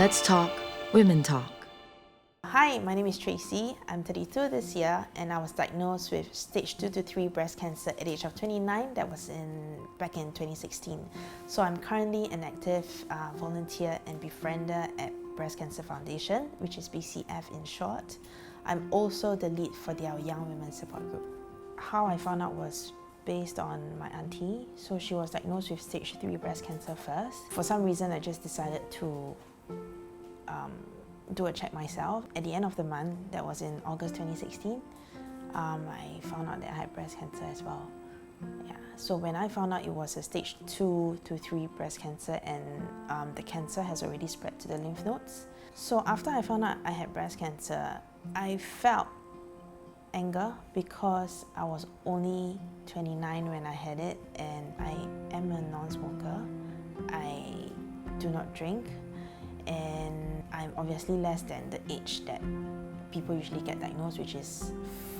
Let's talk Women Talk. Hi, my name is Tracy. I'm 32 this year and I was diagnosed with stage 2 to 3 breast cancer at the age of 29. That was back in 2016. So I'm currently an active volunteer and befriender at Breast Cancer Foundation, which is BCF in short. I'm also the lead for their Young Women Support Group. How I found out was based on my auntie. So she was diagnosed with stage 3 breast cancer first. For some reason, I just decided to do a check myself. At the end of the month, that was in August 2016, I found out that I had breast cancer as well. Yeah. So when I found out it was a stage 2 to 3 breast cancer and the cancer has already spread to the lymph nodes. So after I found out I had breast cancer, I felt anger because I was only 29 when I had it and I am a non-smoker. I do not drink and I'm obviously less than the age that people usually get diagnosed, which is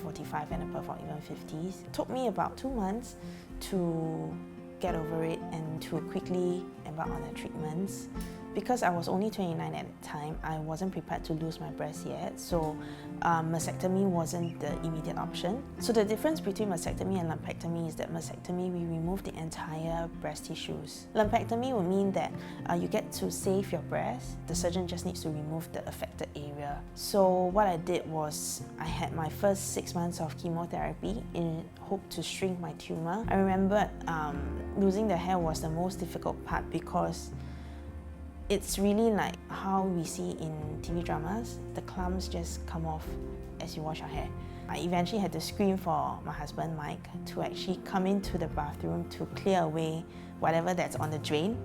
45 and above or even 50s. It took me about 2 months to get over it and to quickly embark on the treatments. Because I was only 29 at the time, I wasn't prepared to lose my breast yet, so mastectomy wasn't the immediate option. So the difference between mastectomy and lumpectomy is that mastectomy, we remove the entire breast tissues. Lumpectomy would mean that you get to save your breast, the surgeon just needs to remove the affected area. So what I did was, I had my first 6 months of chemotherapy in hope to shrink my tumor. I remember losing the hair was the most difficult part because it's really like how we see in TV dramas. The clumps just come off as you wash your hair. I eventually had to scream for my husband, Mike, to actually come into the bathroom to clear away whatever that's on the drain,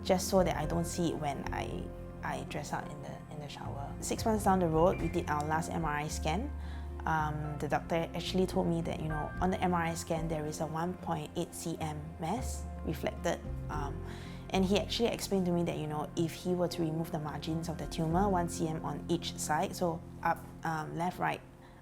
just so that I don't see it when I dress out in the shower. 6 months down the road, we did our last MRI scan. The doctor actually told me that, on the MRI scan, there is a 1.8 cm mass reflected. And he actually explained to me that, if he were to remove the margins of the tumor, 1 cm on each side, so up, left, right,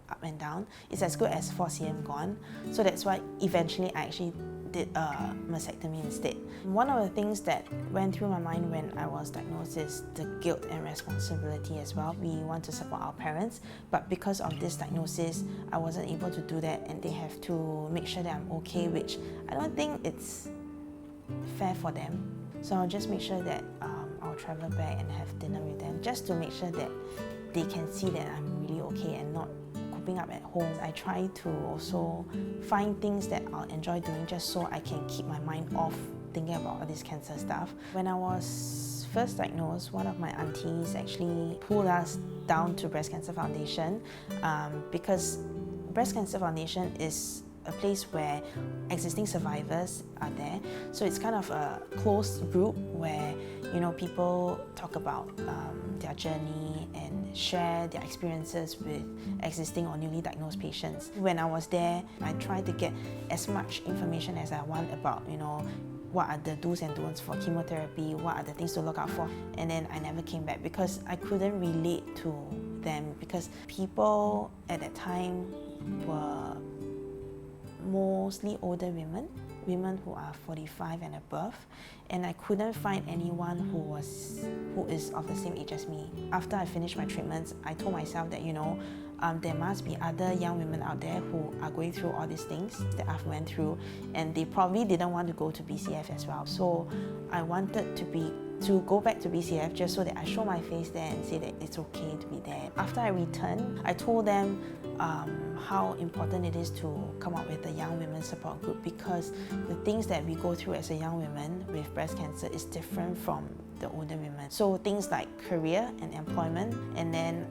up and down, it's as good as 4 cm gone. So that's why eventually I actually did a mastectomy instead. One of the things that went through my mind when I was diagnosed is the guilt and responsibility as well. We want to support our parents, but because of this diagnosis, I wasn't able to do that and they have to make sure that I'm okay, which I don't think it's fair for them. So I'll just make sure that I'll travel back and have dinner with them just to make sure that they can see that I'm really okay and not coping up at home. I try to also find things that I'll enjoy doing just so I can keep my mind off thinking about all this cancer stuff. When I was first diagnosed, one of my aunties actually pulled us down to Breast Cancer Foundation because Breast Cancer Foundation is a place where existing survivors are there. So it's kind of a closed group where people talk about their journey and share their experiences with existing or newly diagnosed patients. When I was there, I tried to get as much information as I want about what are the do's and don'ts for chemotherapy, what are the things to look out for, and then I never came back because I couldn't relate to them because people at that time were mostly older women who are 45 and above, and I couldn't find anyone who is of the same age as me. After I finished my treatments, I told myself that there must be other young women out there who are going through all these things that I've went through, and they probably didn't want to go to BCF as well. So I wanted to go back to BCF just so that I show my face there and say that it's okay to be there. After I returned, I told them how important it is to come up with a young women support group because the things that we go through as a young woman with breast cancer is different from the older women. So things like career and employment, and then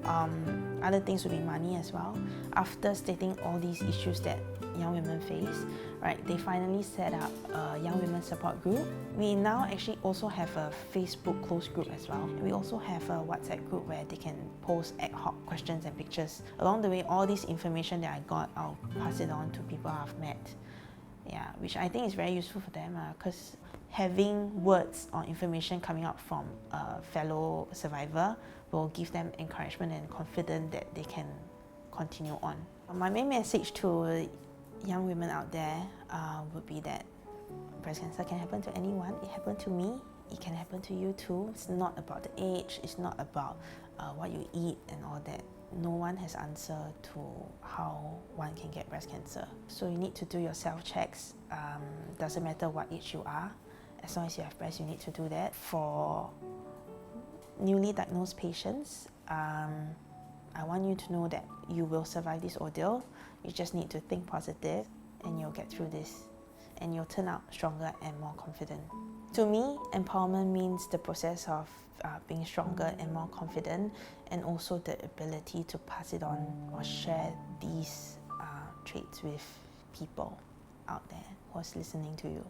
other things would be money as well. After stating all these issues that young women face, right, they finally set up a young women support group. We now actually also have a Facebook closed group as well. We also have a WhatsApp group where they can post ad hoc questions and pictures. Along the way, all this information that I got, I'll pass it on to people I've met. Yeah, which I think is very useful for them because having words or information coming out from a fellow survivor will give them encouragement and confidence that they can continue on. My main message to young women out there would be that breast cancer can happen to anyone. It happened to me it can happen to you too. It's not about the age, it's not about what you eat and all that. No one has answer to how one can get breast cancer. So you need to do your self-checks. Doesn't matter what age you are, as long as you have breast, you need to do that. For newly diagnosed patients, I want you to know that you will survive this ordeal. You just need to think positive and you'll get through this. And you'll turn out stronger and more confident. To me, empowerment means the process of being stronger and more confident, and also the ability to pass it on or share these traits with people out there who's listening to you.